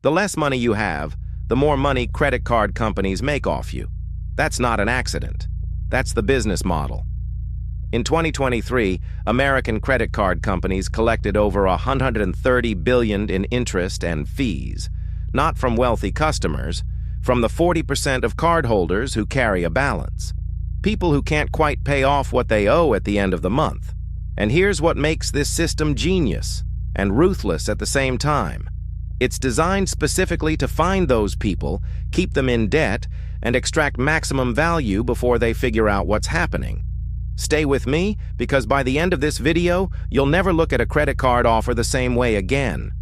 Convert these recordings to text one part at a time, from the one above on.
The less money you have, the more money credit card companies make off you. That's not an accident. That's the business model. In 2023, American credit card companies collected over $130 billion in interest and fees, not from wealthy customers, from the 40% of cardholders who carry a balance. People who can't quite pay off what they owe at the end of the month. And here's what makes this system genius and ruthless at the same time. It's designed specifically to find those people, keep them in debt, and extract maximum value before they figure out what's happening. Stay with me, because by the end of this video, you'll never look at a credit card offer the same way again.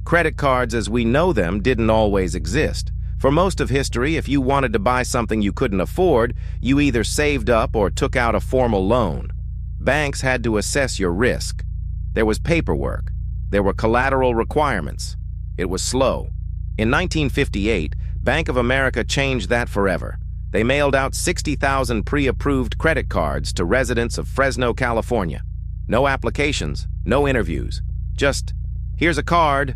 Credit cards as we know them didn't always exist. For most of history, if you wanted to buy something you couldn't afford, you either saved up or took out a formal loan. Banks had to assess your risk. There was paperwork. There were collateral requirements. It was slow. In 1958, Bank of America changed that forever. They mailed out 60,000 pre-approved credit cards to residents of Fresno, California. No applications, no interviews. Just, here's a card,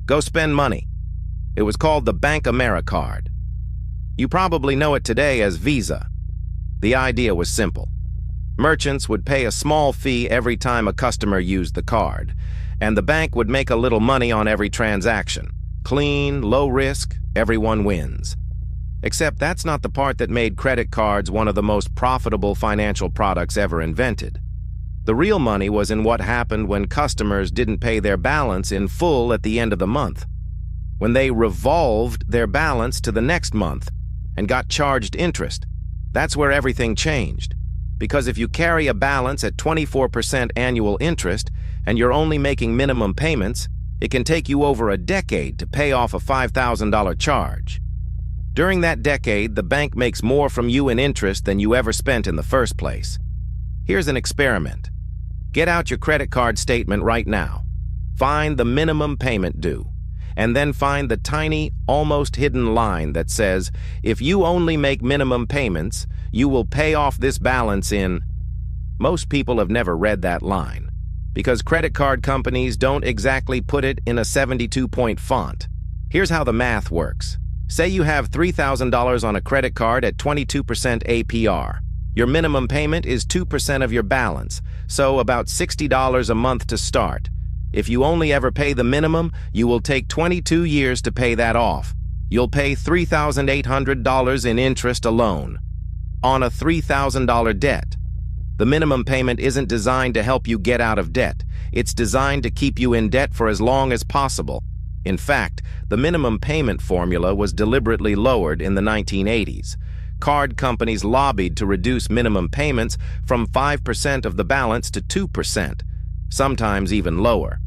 go spend money. It was called the Bank AmeriCard. You probably know it today as Visa. The idea was simple. Merchants would pay a small fee every time a customer used the card, and the bank would make a little money on every transaction. Clean, low risk, everyone wins. Except that's not the part that made credit cards one of the most profitable financial products ever invented. The real money was in what happened when customers didn't pay their balance in full at the end of the month. When they revolved their balance to the next month and got charged interest. That's where everything changed. Because if you carry a balance at 24% annual interest and you're only making minimum payments, it can take you over a decade to pay off a $5,000 charge. During that decade, the bank makes more from you in interest than you ever spent in the first place. Here's an experiment. Get out your credit card statement right now. Find the minimum payment due, and then find the tiny, almost hidden line that says, if you only make minimum payments, you will pay off this balance in... Most people have never read that line, because credit card companies don't exactly put it in a 72-point font. Here's how the math works. Say you have $3,000 on a credit card at 22% APR. Your minimum payment is 2% of your balance, so about $60 a month to start. If you only ever pay the minimum, you will take 22 years to pay that off. You'll pay $3,800 in interest alone on a $3,000 debt. The minimum payment isn't designed to help you get out of debt. It's designed to keep you in debt for as long as possible. In fact, the minimum payment formula was deliberately lowered in the 1980s. Card companies lobbied to reduce minimum payments from 5% of the balance to 2%, sometimes even lower.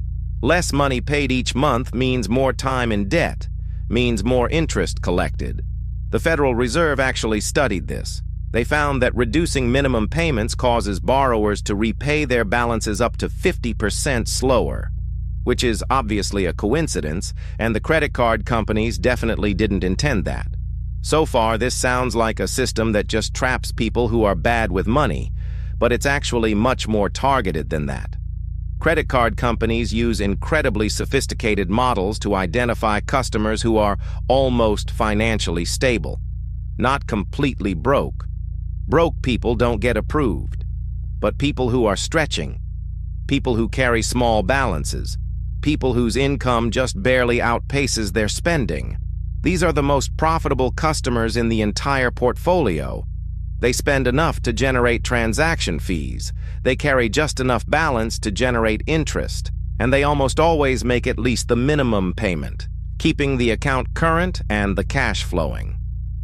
Less money paid each month means more time in debt, means more interest collected. The Federal Reserve actually studied this. They found that reducing minimum payments causes borrowers to repay their balances up to 50% slower, which is obviously a coincidence, and the credit card companies definitely didn't intend that. So far, this sounds like a system that just traps people who are bad with money, but it's actually much more targeted than that. Credit card companies use incredibly sophisticated models to identify customers who are almost financially stable, not completely broke. Broke people don't get approved, but people who are stretching, people who carry small balances, people whose income just barely outpaces their spending. These are the most profitable customers in the entire portfolio. They spend enough to generate transaction fees. They carry just enough balance to generate interest, and they almost always make at least the minimum payment, keeping the account current and the cash flowing.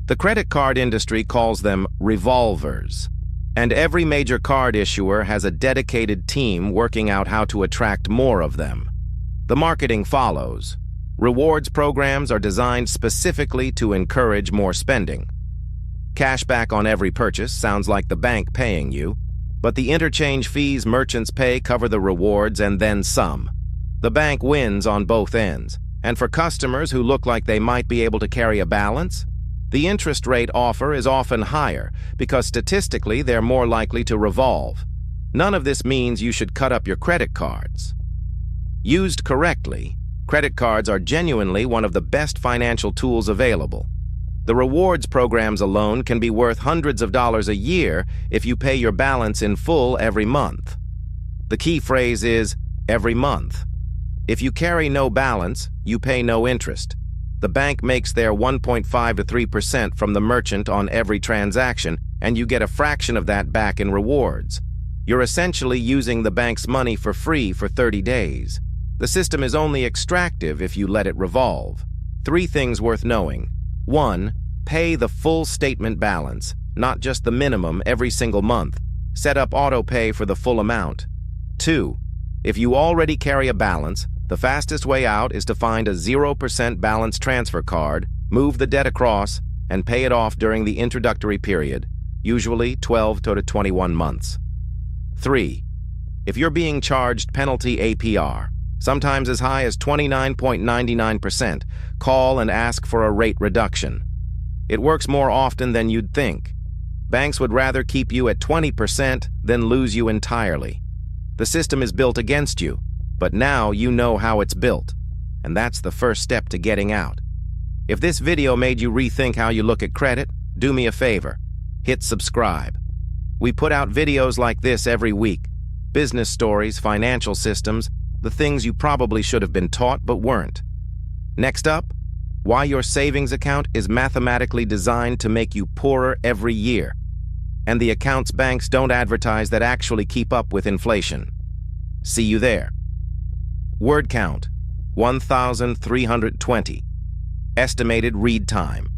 The credit card industry calls them revolvers, and every major card issuer has a dedicated team working out how to attract more of them. The marketing follows. Rewards programs are designed specifically to encourage more spending. Cashback on every purchase sounds like the bank paying you, but the interchange fees merchants pay cover the rewards and then some. The bank wins on both ends, and for customers who look like they might be able to carry a balance, the interest rate offer is often higher because statistically they're more likely to revolve. None of this means you should cut up your credit cards. Used correctly, Credit cards are genuinely one of the best financial tools available. The rewards programs alone can be worth hundreds of dollars a year if you pay your balance in full every month. The key phrase is every month. If you carry no balance, you pay no interest. The bank makes their 1.5 to 3% from the merchant on every transaction, and you get a fraction of that back in rewards. You're essentially using the bank's money for free for 30 days. The system is only extractive if you let it revolve. 3 things worth knowing. 1. Pay the full statement balance, not just the minimum every single month. Set up auto pay for the full amount. 2. If you already carry a balance, the fastest way out is to find a 0% balance transfer card, move the debt across, and pay it off during the introductory period, usually 12 to 21 months. 3. If you're being charged penalty APR, sometimes as high as 29.99%, call and ask for a rate reduction. It works more often than you'd think. Banks would rather keep you at 20% than lose you entirely. The system is built against you, but now you know how it's built, and that's the first step to getting out. If this video made you rethink how you look at credit, do me a favor. Hit subscribe. We put out videos like this every week. Business stories, financial systems, the things you probably should have been taught but weren't. Next up, why your savings account is mathematically designed to make you poorer every year, and the accounts banks don't advertise that actually keep up with inflation. See you there. Word count, 1,320. Estimated read time,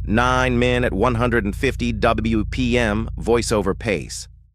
9 min at 150 WPM voiceover pace.